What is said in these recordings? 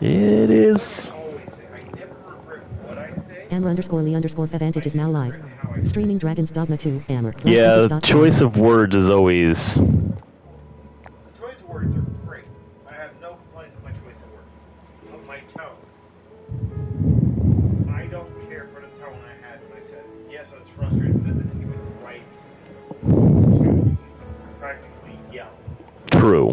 It is. Always say. I never regret what I say. Amber_Lee_Fevantage is now live. Streaming Dragon's Dogma 2, Amber. Yeah, Livevantage.com. choice of words is always. The choice of words are great. I have no complaints with my choice of words. But my tone. I don't care for the tone I had when I said it. Yes, I was frustrated that he was right to practically yell. True.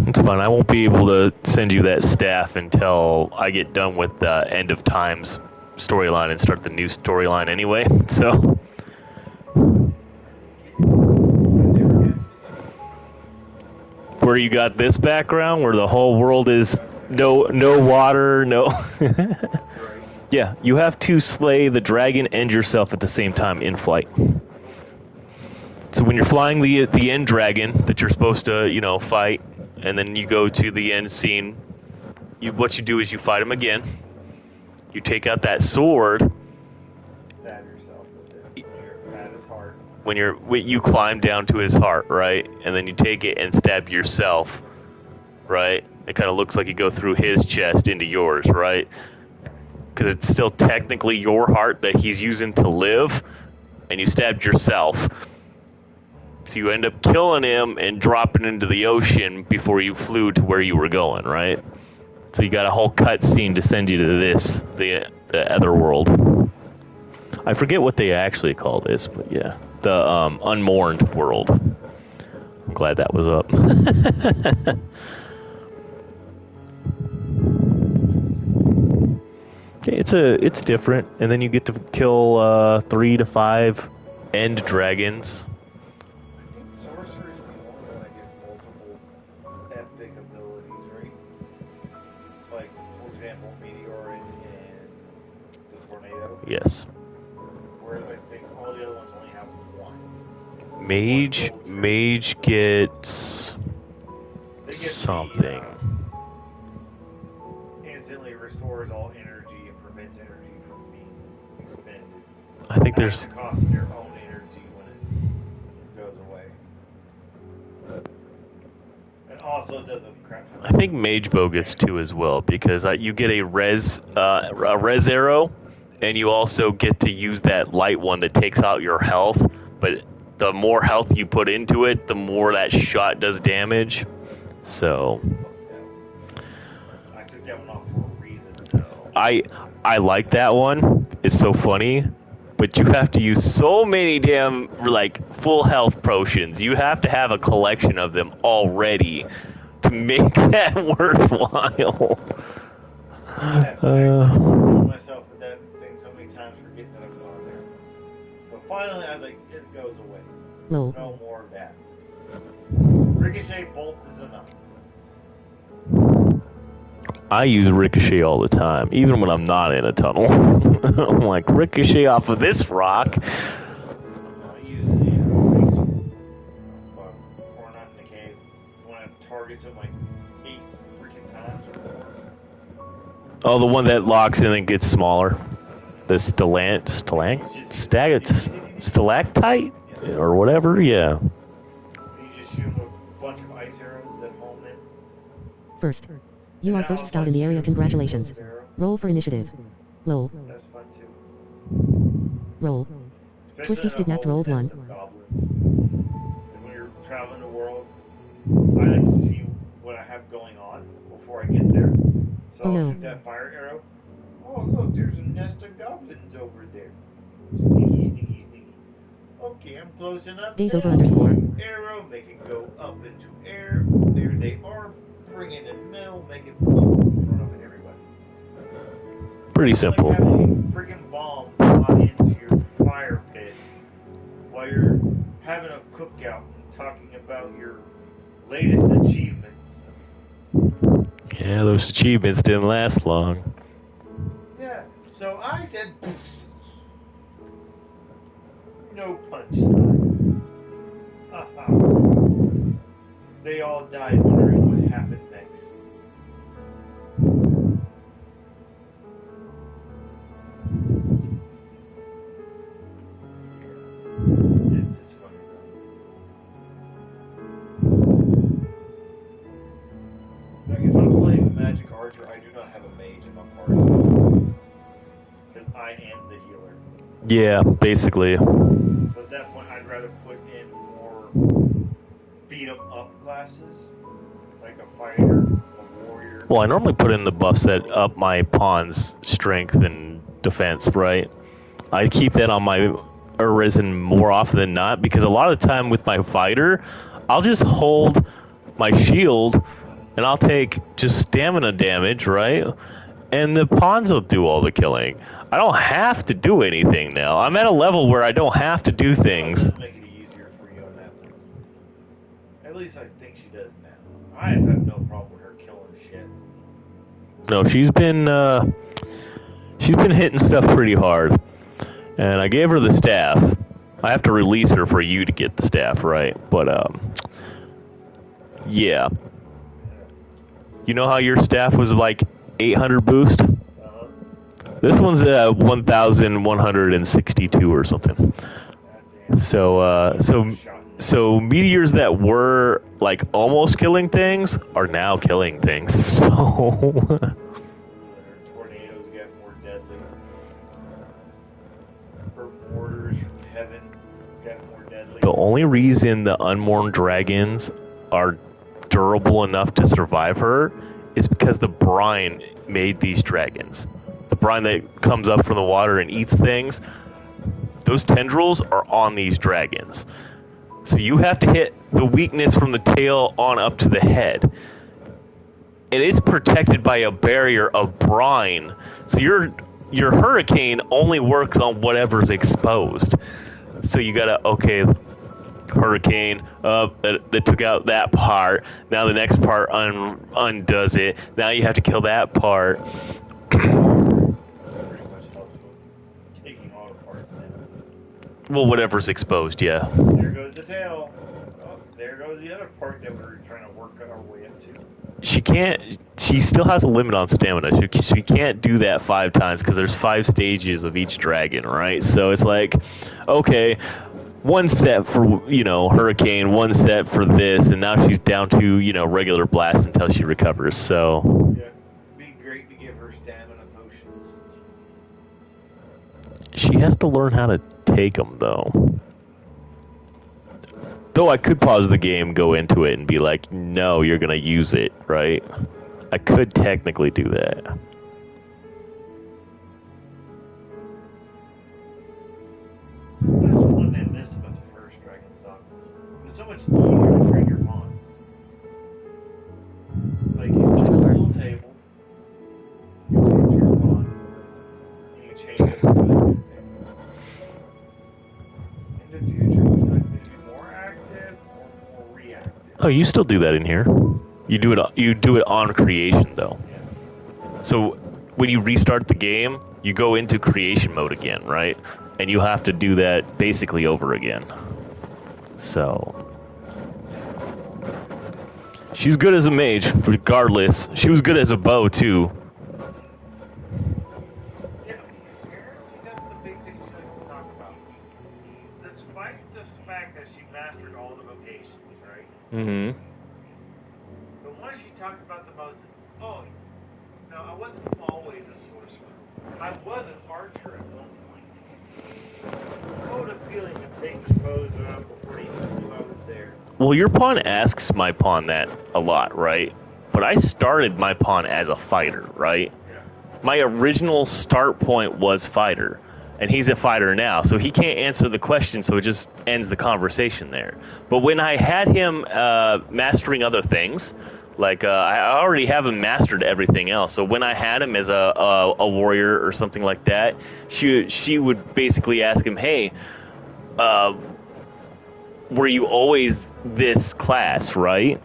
It's fine. I won't be able to send you that staff until I get done with the End of Times storyline and start the new storyline anyway. So, where you got this background, where the whole world is no water, no. Yeah, you have to slay the dragon and yourself at the same time in flight. So when you're flying the end dragon that you're supposed to, fight, and then you go to the end scene, what you do is you fight him again. You take out that sword. Stab yourself with it. You're at his heart. When you climb down to his heart, right? And then you take it and stab yourself, right? It kind of looks like you go through his chest into yours, right? Because it's still technically your heart that he's using to live, and you stabbed yourself. So you end up killing him and dropping into the ocean before you flew to where you were going, right? So you got a whole cut scene to send you to the other world. I forget what they actually call this, but yeah, the unmourned world. I'm glad that was up. It's different, and then you get to kill 3 to 5 end dragons. I think sorcerers normally when I get multiple epic abilities, right? Like, for example, Meteor and the Tornado. Yes. Whereas I think all the other ones only have one. Mage gets They get something. Instantly restores all energy and prevents energy from being expended. I think there's. At the cost of your own energy when it goes away. And also it doesn't crap. I think Mage Bow gets 2 as well, because you get a res arrow, and you also get to use that light one that takes out your health. But the more health you put into it, the more that shot does damage. So I took that one off for a reason, though. I like that one. It's so funny. But you have to use so many damn, full health potions. You have to have a collection of them already to make that worthwhile. I myself with that thing so many times, forgetting that I was on there. But finally, I was like, it goes away. Lol. No more of that. Ricochet bolt is enough. I use Ricochet all the time, even when I'm not in a tunnel. I'm like, Ricochet off of this rock. I use the when I'm in the cave, when I have targets them like 8 freaking times or more. Oh, the one that locks in and gets smaller. The stalactite? Or whatever, yeah. You just shoot them a bunch of ice arrows that home in. First. You are first scout in the area. Congratulations. Roll for initiative. Lol. That's fun too. Roll. Twisty Skidnapped rolled 1. Goblins. And when you're traveling the world, I like to see what I have going on before I get there. So Oh, I'll no. shoot that fire arrow. Oh look, there's a nest of goblins over there. Sneaky, sneaky, sneaky. Okay, I'm close enough. Days now. over underscore. Arrow, make it go up into air. There they are. Bring it in the middle, make it blow in front of everybody. Pretty It's simple. like having a freaking bomb fly into your fire pit while you're having a cookout and talking about your latest achievements. Yeah, those achievements didn't last long. Yeah, so I said, no punchline. Haha. they all died wondering what happened next. It's just funny. Like, if I'm playing Magic Archer, I do not have a mage in my party. Because I am the healer. Yeah, basically. So at that point, I'd rather put in more beat 'em up classes, like a fighter, a warrior. Well, I normally put in the buffs that up my pawn's strength and defense, right? I keep that on my Arisen more often than not, because a lot of the time with my fighter, I'll just hold my shield and I'll take just stamina damage, right? And the pawns will do all the killing. I don't have to do anything now. I'm at a level where I don't have to do things. Make it easier for you on that one. At least I think she does now. I have no problem with her killing shit. No, she's been hitting stuff pretty hard. And I gave her the staff. I have to release her for you to get the staff, right? But yeah. You know how your staff was like 800 boost? This one's 1,162 or something. So meteors that were like almost killing things are now killing things. So Tornadoes get more deadly. Her mortars from heaven get more deadly. the only reason the unborn dragons are durable enough to survive her is because the brine made these dragons. The brine that comes up from the water and eats things, those tendrils are on these dragons. So you have to hit the weakness from the tail on up to the head. And it's protected by a barrier of brine. So your hurricane only works on whatever's exposed. So you gotta, okay, hurricane, that took out that part. Now the next part undoes it. Now you have to kill that part. Pretty much helps with taking all apart. Well, whatever's exposed, yeah. There goes the tail. Oh, there goes the other part that we're trying to work our way up to. She still has a limit on stamina. She can't do that 5 times because there's 5 stages of each dragon, right? So it's like, okay, 1 set for, hurricane, 1 set for this, and now she's down to, regular blast until she recovers, so. Yeah, it'd be great to give her stamina potions. She has to learn how to take them, though. Though I could pause the game, go into it, and be like, no, you're going to use it, right? I could technically do that. That's one thing I missed about the first Dragon Thought. It was so much easier to train your pawns. Like, you It's set a over. little table, you put your pawn, and you change it to a new thing. In the future, would you like me to be more active or more reactive? Oh, you still do that in here. You do it on creation, though. Yeah. So when you restart the game, you go into creation mode again, right? And you have to do that basically over again. So she's good as a mage, regardless. She was good as a bow too. Yeah, apparently that's the big thing she likes to talk about. Despite the fact that she mastered all the vocations, right? Mm-hmm. The one she talks about the most is, oh, no, I wasn't always a sorcerer. I was an archer at one point. Oh, the feeling of taking the bows up before he knew I was there. Well, your pawn asks my pawn that a lot, right? But I started my pawn as a fighter, right? Yeah. My original start point was fighter, and he's a fighter now, so he can't answer the question, so it just ends the conversation there. But when I had him mastering other things, like I already have him mastered everything else, so when I had him as a warrior or something like that, she would basically ask him, hey, were you always this class, right?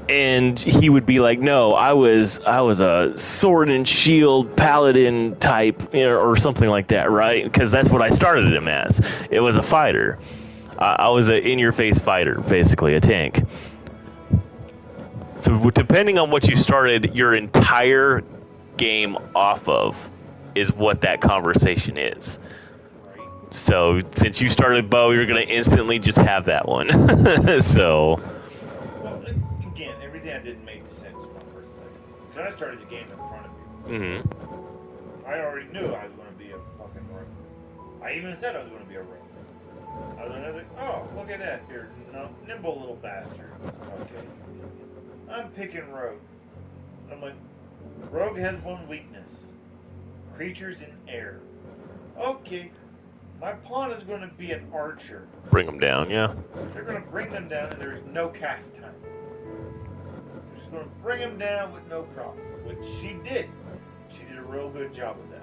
And he would be like, no, I was a sword and shield paladin type, or something like that, right? Because that's what I started him as. It was a fighter. I was an in-your-face fighter, basically, a tank. So depending on what you started your entire game off of, is what that conversation is. Right? So since you started bow, you're gonna instantly just have that one. So Well, again, everything I did made sense when I first played. Because I started the game in front of you. mhm. I already knew I was going to be a fucking rogue. I even said I was going to be a rogue. I was going to think, oh, look at that. You're nimble little bastard. Okay. I'm picking rogue. I'm like, rogue has one weakness. Creatures in air. Okay. My pawn is going to be an archer. Bring them down, yeah. They're going to bring them down and there's no cast time. They're just going to bring them down with no problem. Which she did. She did a real good job of that.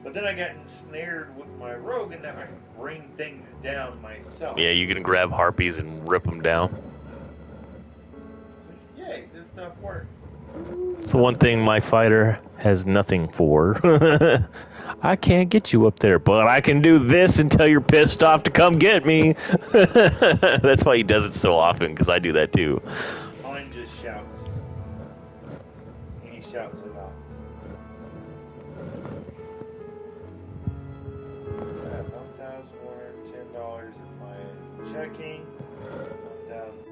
But then I got ensnared with my rogue, and now I can bring things down myself. Yeah, you can grab harpies and rip them down. So, yay, this stuff works. It's the one thing my fighter has nothing for. I can't get you up there, but I can do this until you're pissed off to come get me. That's why he does it so often, because I do that too. Mine just shouts. And he shouts a lot. I have $1,110 in my checking. 1,000.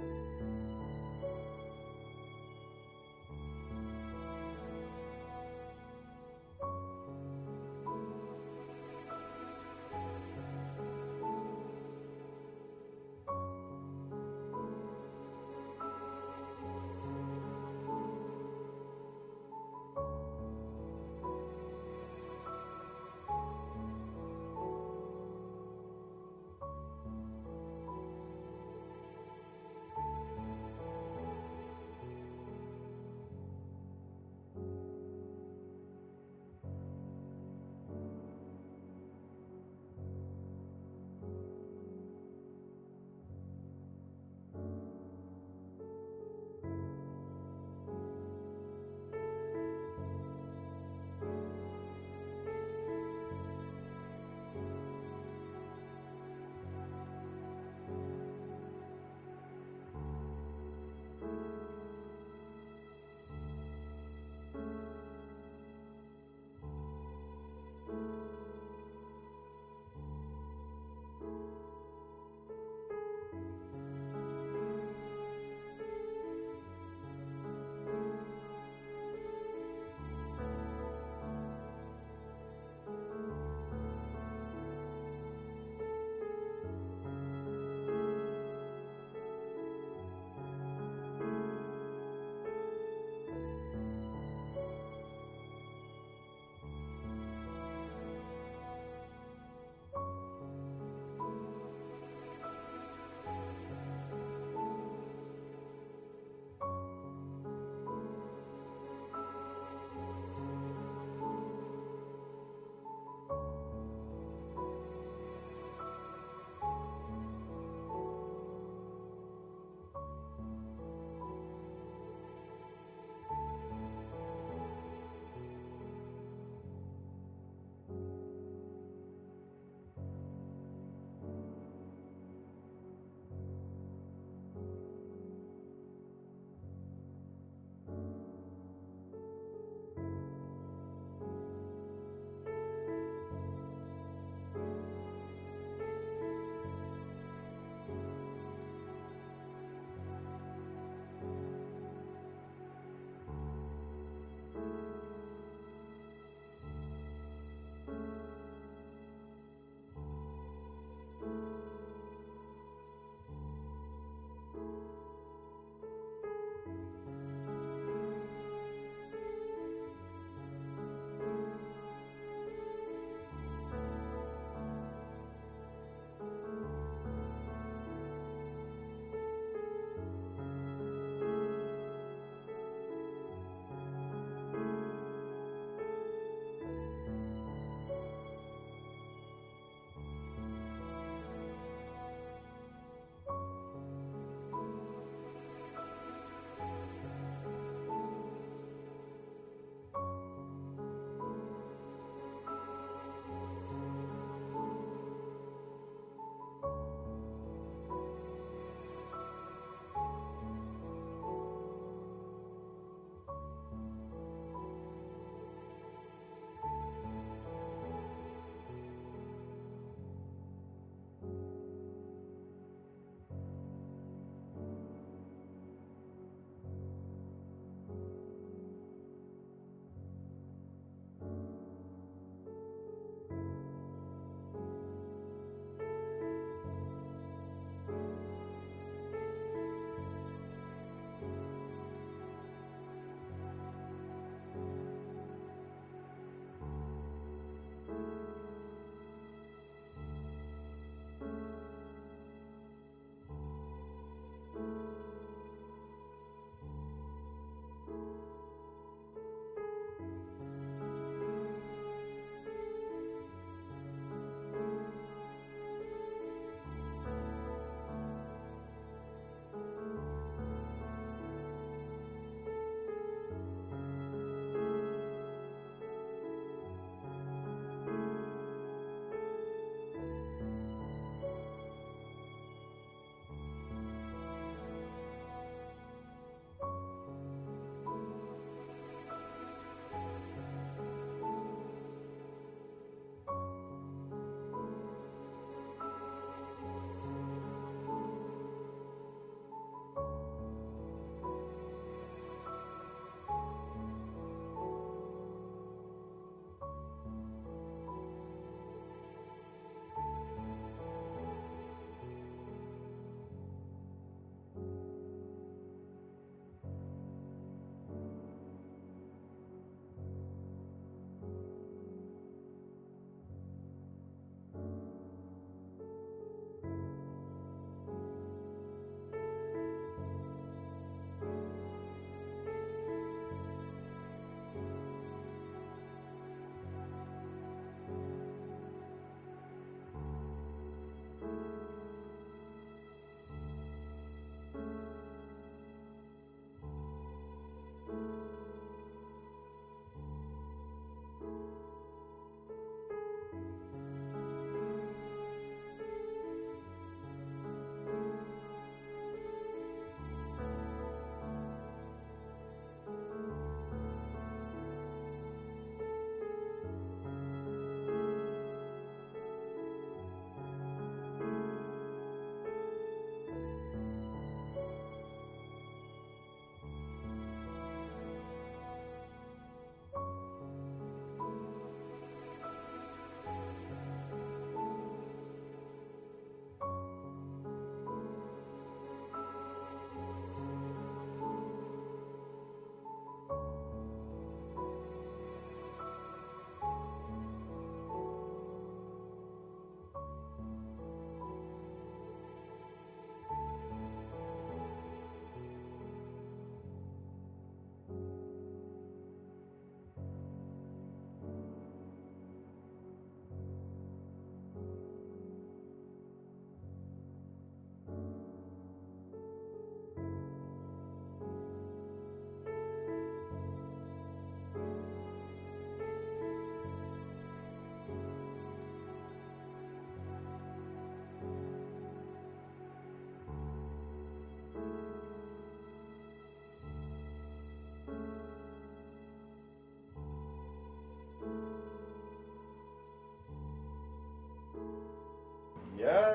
Yeah.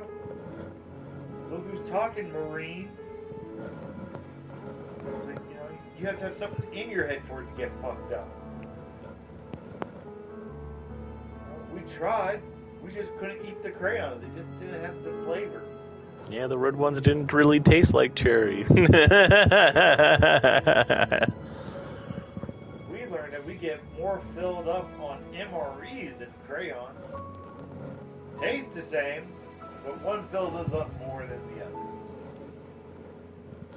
Look who's talking, Marine. Like, you know, you have to have something in your head for it to get fucked up. We tried. We just couldn't eat the crayons. They just didn't have the flavor. Yeah, the red ones didn't really taste like cherry. We learned that we get more filled up on MREs than crayons. Taste the same, but one fills us up more than the other.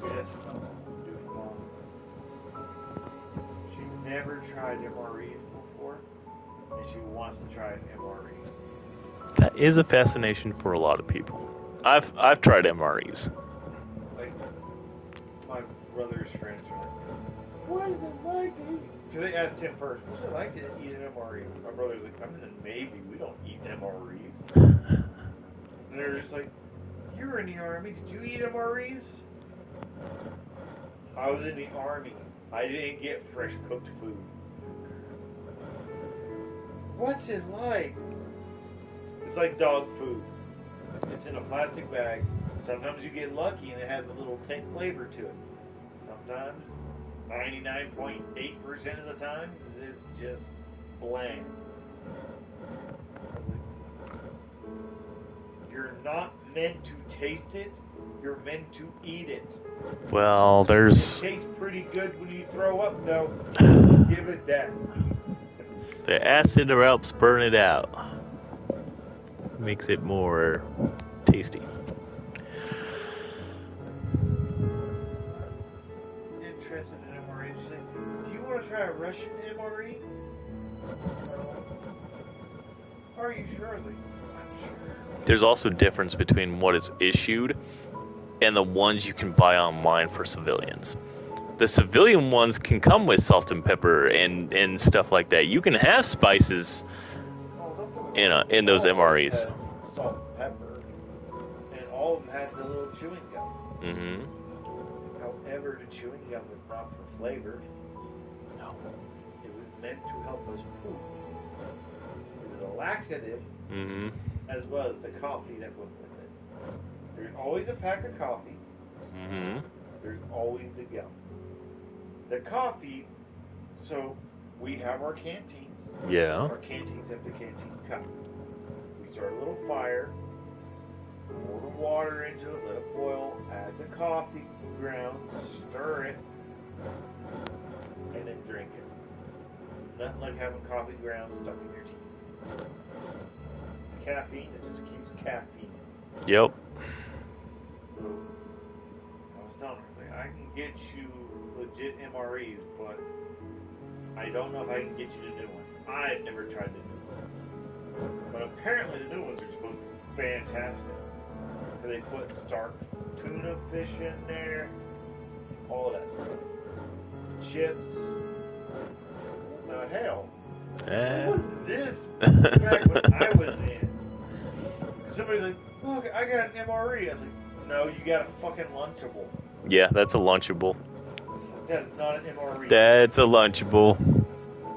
Yes, doing wrong. She never tried MREs before, and she wants to try an MRE. That is a fascination for a lot of people. I've tried MREs. Like, my brother's friends are like, what is it like to eat? Because they asked him first, what's it like to eat an MRE? My brother's like, I'm in the Navy, we don't eat MREs. And they're just like, you were in the Army, did you eat MREs? I was in the Army. I didn't get fresh cooked food. What's it like? It's like dog food. It's in a plastic bag. Sometimes you get lucky and it has a little pink flavor to it. Sometimes, 99.8% of the time, it's just bland. You're not meant to taste it. You're meant to eat it. Well, there's It tastes pretty good when you throw up, though. Give it that. the acid helps burn it out. Makes it more tasty. Interested in MRE. She's like, do you want to try a Russian MRE? Are you sure? I was like, I'm sure. There's also a difference between what is issued and the ones you can buy online for civilians. The civilian ones can come with salt and pepper and stuff like that. You can have spices in those All of them MREs. had salt and pepper, and all of them had the little chewing gum. Mm-hmm. However, the chewing gum was not for flavor. No. It was meant to help us poop. It was a laxative, Mm-hmm. as well as the coffee that went with it. There's always a pack of coffee. Mm-hmm. There's always the gum. The coffee, so we have our canteens. Yeah. Our canteens have the canteen cup. We start a little fire, pour the water into it, let it boil, add the coffee grounds, stir it, and then drink it. Nothing like having coffee grounds stuck in your teeth. Caffeine, it just keeps caffeine. Yep. So, I was telling her, like, I can get you legit MREs, but I don't know if I can get you the new ones. I've never tried the new ones. But apparently the new ones are supposed to be fantastic. They put stark tuna fish in there, all of that stuff. Chips. Hell, Eh. what was this back when I was in? Somebody's like, look, I got an MRE. I was like, no, you got a fucking Lunchable. Yeah, that's a Lunchable. That is not an MRE. That's a Lunchable.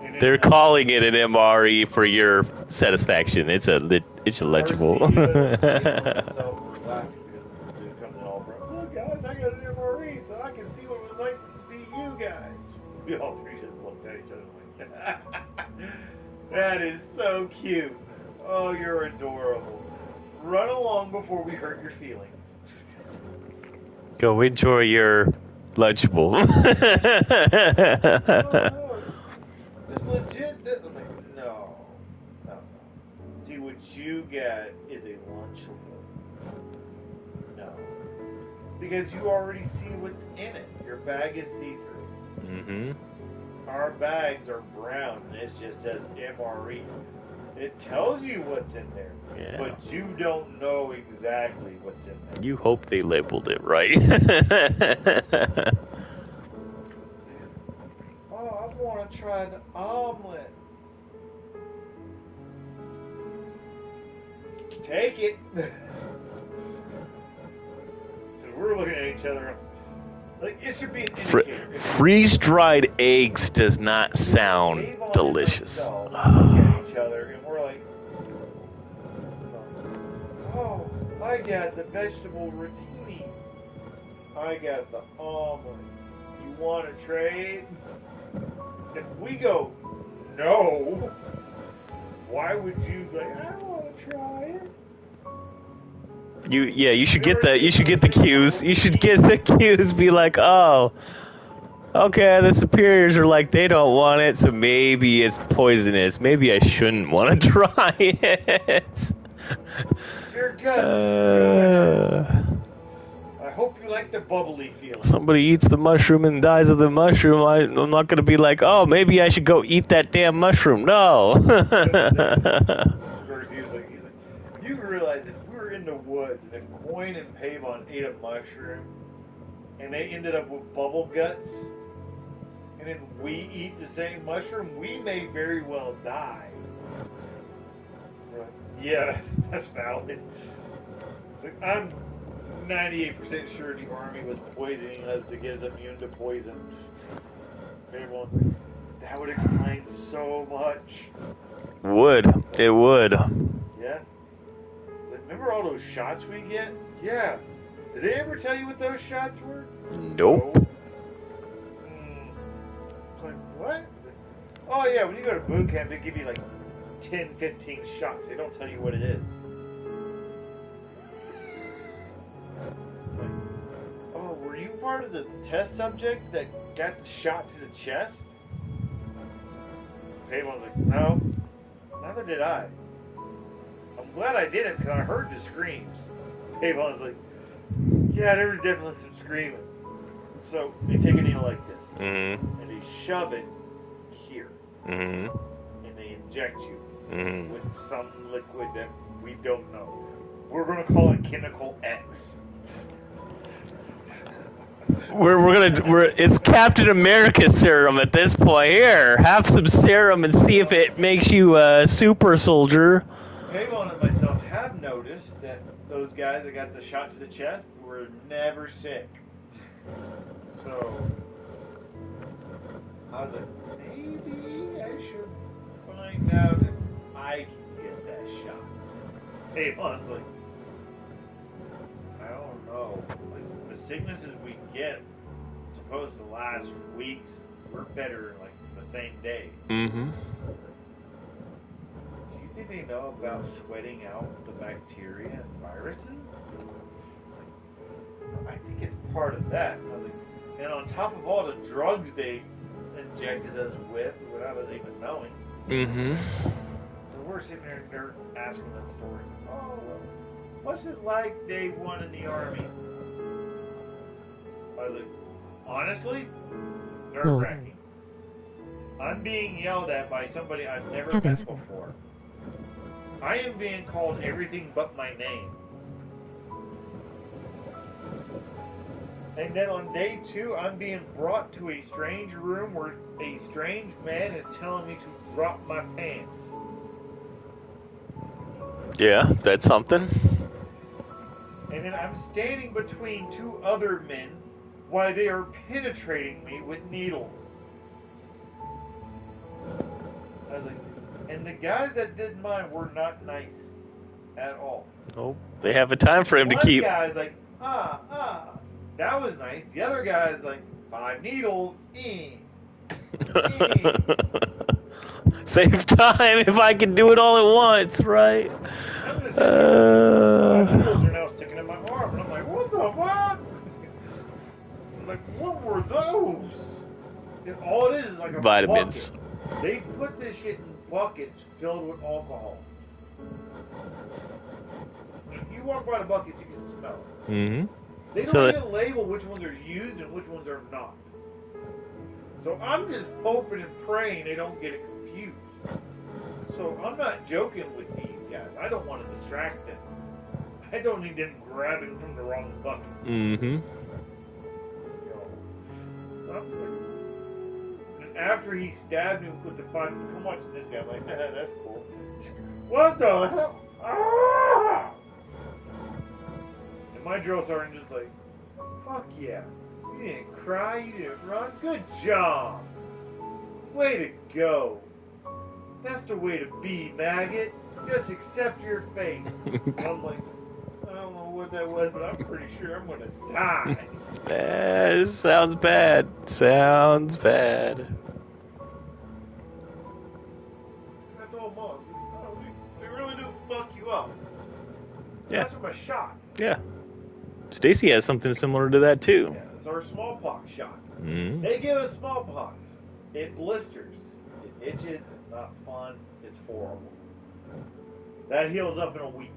And They're then calling it an MRE for your satisfaction. It's a Lunchable. RC itself was laughing because it comes in all bro. Look, guys, I got an MRE, so I can see what it was like to be you guys. We all three just looked at each other like, that is so cute. Oh, you're adorable. Run along before we hurt your feelings. Go enjoy your Lunchable. Oh, it's legit. I'm like, no. See, what you get is a Lunchable. No. Because you already see what's in it. Your bag is see-through. Mm-hmm. Our bags are brown, and it just says MRE. It tells you what's in there, Yeah. but you don't know exactly what's in there. You hope they labeled it right. Oh, I want to try the omelet. Take it. So we're looking at each other. Like, it should be an indicator. Freeze-dried eggs does not sound Avon and delicious. myself look at each other, and we're like, oh, I got the vegetable rotini. I got the omelet. You want to trade? If we go, no. Why would you be like, I want to try it? You should get the cues. You should get the cues. Be like, oh, okay, the superiors are like they don't want it, so maybe it's poisonous. Maybe I shouldn't want to try it. Your guts. I hope you like the bubbly feeling. Somebody eats the mushroom and dies of the mushroom. I'm not gonna be like, oh, maybe I should go eat that damn mushroom. No. He's like, you realize if we were in the woods and if Coin and Pavon ate a mushroom and they ended up with bubble guts, and then we eat the same mushroom, we may very well die. Right. Yeah, that's valid. Like, I'm 98% sure the army was poisoning us to get us immune to poison. Pavon, that would explain so much. It would. Yeah? Like, remember all those shots we get? Yeah. Did they ever tell you what those shots were? Nope. Like, what? Oh, yeah, when you go to boot camp, they give you like 10, 15 shots. They don't tell you what it is. Like, oh, were you part of the test subjects that got the shot to the chest? Pavon's like, no. Neither did I. I'm glad I didn't because I heard the screams. Pavon's like, yeah, there was definitely some screaming. So they take a needle like this, and they shove it here, and they inject you with some liquid that we don't know. We're gonna call it Chemical X. It's Captain America serum at this point. Here, have some serum and see if it makes you a super soldier. Pavon and myself have noticed that those guys that got the shot to the chest were never sick. So I was like, maybe I should find out if I can get that shot. Pavon's like, I don't know. Like, the sicknesses we get supposed to last weeks. We're better like the same day. Mm-hmm. Do you think they know about sweating out the bacteria and viruses? I think it's part of that. And on top of all the drugs they injected us with without us even knowing. Mm-hmm. So we're sitting there and they're asking us stories. Oh, well, what's it like day one in the army? I was like, honestly, nerve-wracking. I'm being yelled at by somebody I've never met before. I am being called everything but my name. And then on day 2, I'm being brought to a strange room where a strange man is telling me to drop my pants. Yeah, that's something. And then I'm standing between 2 other men while they are penetrating me with needles. I was like, and the guys that did mine were not nice at all. Nope. They have a time frame to keep. One guy's like, that was nice. The other guy's like, 5 needles, Save time if I can do it all at once, right? I'm gonna say, my needles are now sticking in my arm, and I'm like, what the fuck? I'm like, what were those? And all it is like a vitamins. Bucket. They put this shit in buckets filled with alcohol. If you walk by the buckets, you can smell it. Mm-hmm. They don't even label which ones are used and which ones are not. So I'm just hoping and praying they don't get it confused. So I'm not joking with these guys. I don't want to distract them. I don't need them grabbing from the wrong bucket. Mm-hmm. So I'm just like, and after he stabbed me with the pipe, I'm watching this guy. I'm like, that's cool. What the hell? Ah! And my drill sergeant just like, fuck yeah. You didn't cry, you didn't run. Good job. Way to go. That's the way to be, maggot. Just accept your fate. I'm like, I don't what that was, but I'm pretty sure I'm gonna die. Sounds bad. Sounds bad. I told Mom, oh, we really do fuck you up. Yeah. That's from a shot. Yeah. Stacy has something similar to that too. Yeah, it's our smallpox shot. Mm. They give us smallpox. It blisters. It itches. It's not fun. It's horrible. That heals up in a week.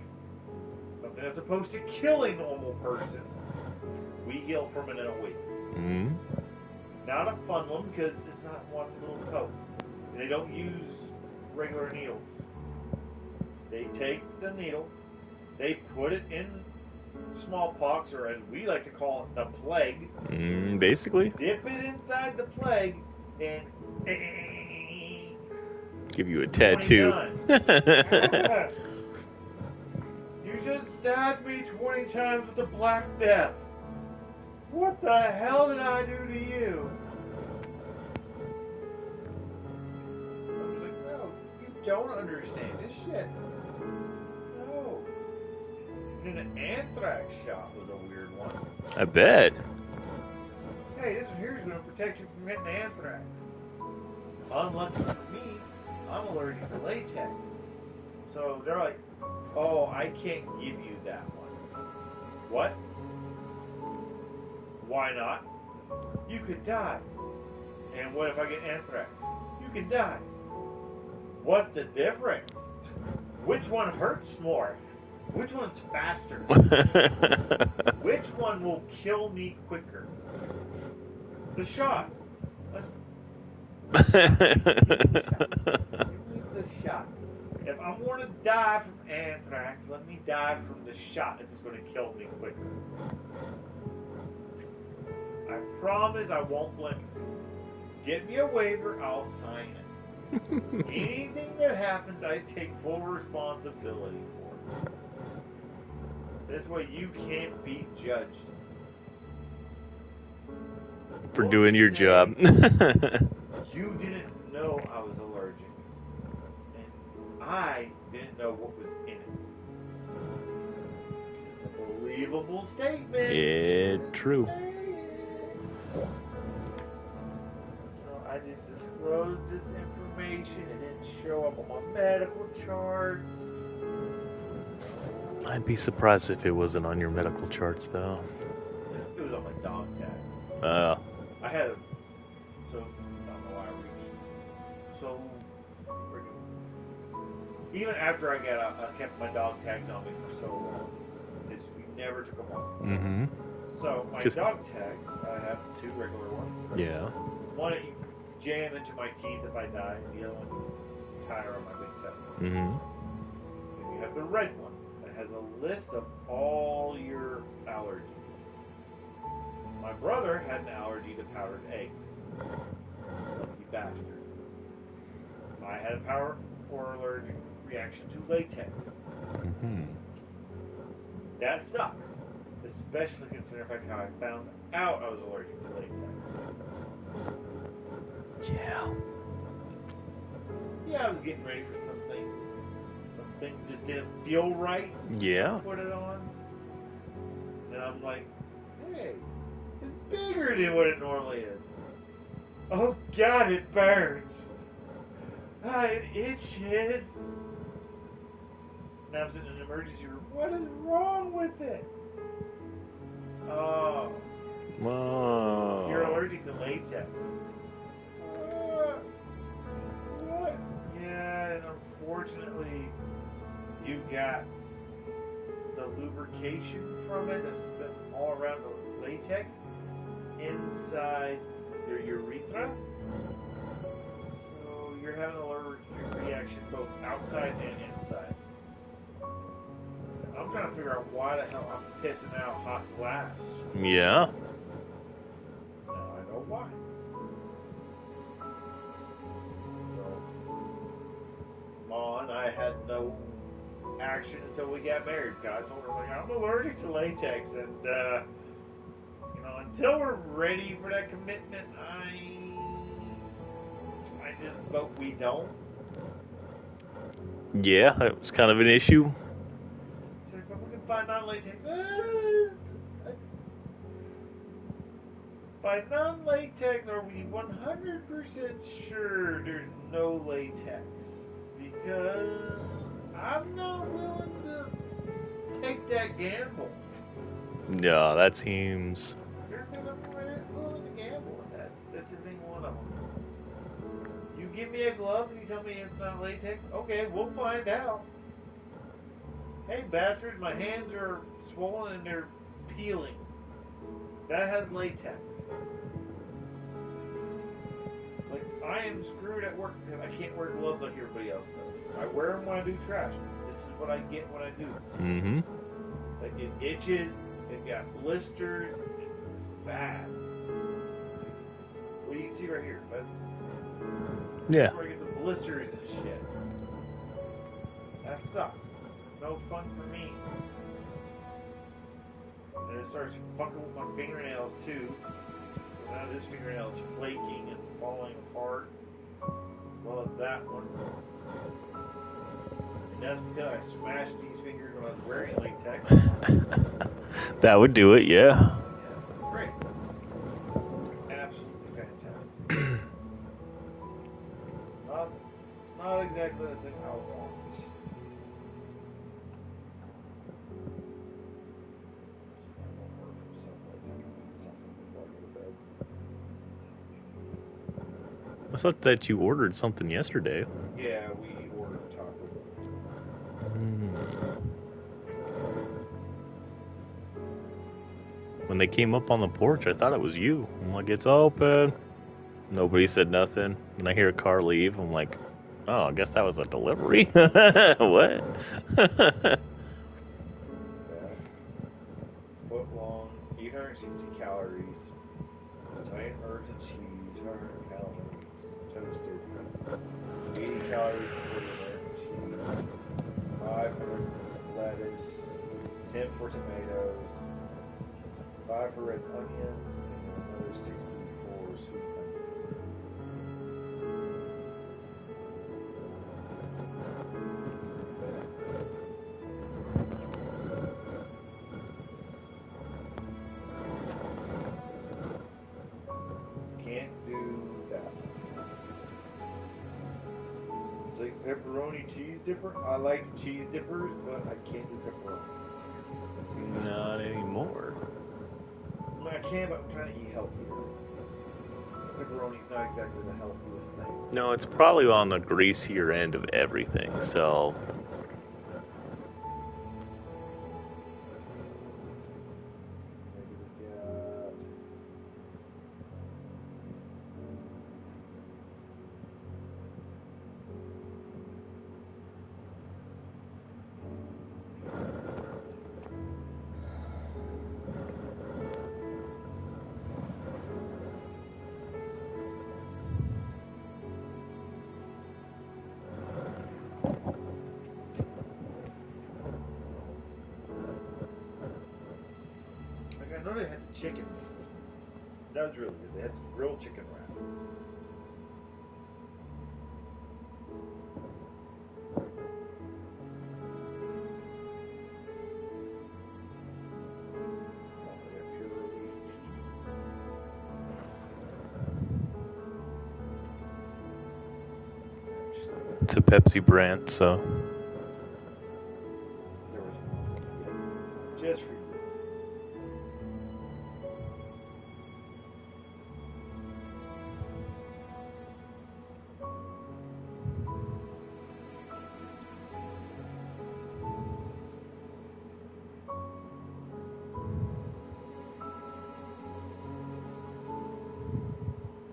Something that's supposed to kill a normal person, we heal from it in a week. Mm. Not a fun one because it's not one little coat. They don't use regular needles. They take the needle, they put it in smallpox, or as we like to call it, the plague. Basically. Dip it inside the plague and Give you a tattoo. You just stabbed me 20 times with the Black Death. What the hell did I do to you? I was like, no, you don't understand this shit. No. And an anthrax shot was a weird one. I bet. Hey, this one here is going to protect you from getting anthrax. Unlucky for me, I'm allergic to latex. So they're like, oh, I can't give you that one. What? Why not? You could die. And what if I get anthrax? You can die. What's the difference? Which one hurts more? Which one's faster? Which one will kill me quicker? The shot. Give me the shot. If I'm going to die from anthrax, let me die from the shot if it's going to kill me quicker. I promise I won't blink. Get me a waiver, I'll sign it. Anything that happens, I take full responsibility for. This way you can't be judged. For doing your job. You didn't know I was allergic. And I didn't know what was in it. It's a believable statement. Yeah, true. I didn't disclose this information. It didn't show up on my medical charts. I'd be surprised if it wasn't on your medical charts, though. It was on my dog tag. I had a... So, I don't know why I reached. So, even after I got out, I kept my dog tags on me for so long. We never took them off. Mm-hmm. So, my dog tags, I have two regular ones. Yeah. One that you jam into my teeth if I die, and the other one tie around my big toe. Mm-hmm. And you have the red one that has a list of all your allergies. My brother had an allergy to powdered eggs. Lucky bastard. I had a power or allergic reaction to latex. Mm-hmm. That sucks. Especially considering how I found out I was allergic to latex. Yeah. Yeah, I was getting ready for something. Some things just didn't feel right. Yeah. Put it on. And I'm like, hey, it's bigger than what it normally is. Oh God, it burns. Ah, it itches. Now I'm sitting in an emergency room. What is wrong with it? Oh, Whoa. you're allergic to latex. What? Yeah, and unfortunately, you got the lubrication from it that's been all around the latex inside your urethra. So you're having an allergic reaction both outside and inside. I'm trying to figure out why the hell I'm pissing out hot glass. Yeah. Now I know why. So, Ma and I had no action until we got married. I told her, like, I'm allergic to latex, and until we're ready for that commitment, I just vote we don't. Yeah, that was kind of an issue. She's like, but we can by non-latex. By non-latex, are we 100% sure there's no latex? Because I'm not willing to take that gamble. No, that seems. Because I'm not willing to gamble with that. That just ain't one of them. You give me a glove and you tell me it's not latex? Okay, we'll find out. Hey, bastard, my hands are swollen and they're peeling. That has latex. Like, I am screwed at work because I can't wear gloves like everybody else does. I wear them when I do trash. This is what I get when I do. Mm-hmm. Like, it itches, it got blisters, it's bad. Well, you can see right here, but Yeah. that's where I get the blisters and shit. That sucks. It's no fun for me. And it starts fucking with my fingernails too. So now this fingernail is flaking and falling apart. Well, as that one. And that's because I smashed these fingers when I was wearing latex. That would do it, yeah. Great. Absolutely fantastic. Not exactly the thing I want. I thought that you ordered something yesterday. Yeah, we ordered taco. When they came up on the porch, I thought it was you. I'm like, it's open. Nobody said nothing. And I hear a car leave. I'm like, oh, I guess that was a delivery. What? Foot long, 860 calories. Italian herbs and cheese, 500 calories. Toasted. 80 calories for the American cheese. 500 lettuce. 10 for tomatoes. 5 for red onions. And another 60 for sweet onions. Can't do that. It's like pepperoni cheese dipper. I like cheese dippers, but I can't do pepperoni. Not anymore. I mean, I can, but I'm trying to eat healthier. Pepperoni's not exactly the healthiest thing. No, it's probably on the greasier end of everything, so. Maybe we got. Like, I know they had the chicken. That was really good. They had the grilled chicken wrap. Oh, they got pure leaf tea. It's a Pepsi brand, so. There was just for you.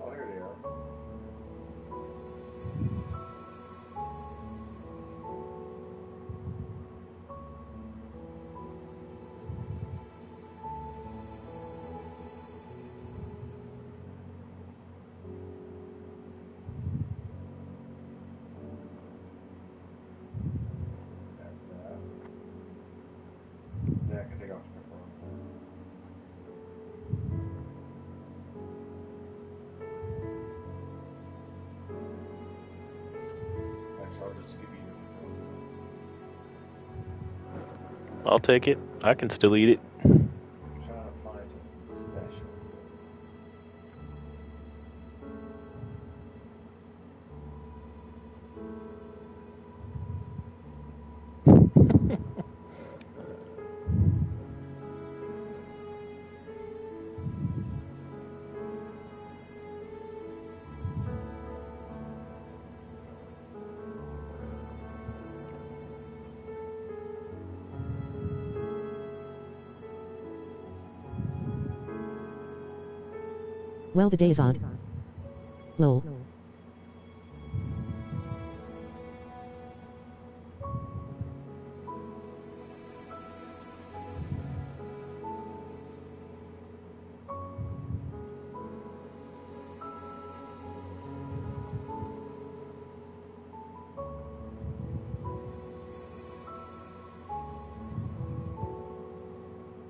Oh, here they are. Yeah, I can take off the pepperoni. Actually, I'll just give you. I'll take it. I can still eat it. I'm trying to find something special. Well, the day is odd. Lol.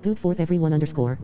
Good fourth everyone underscore.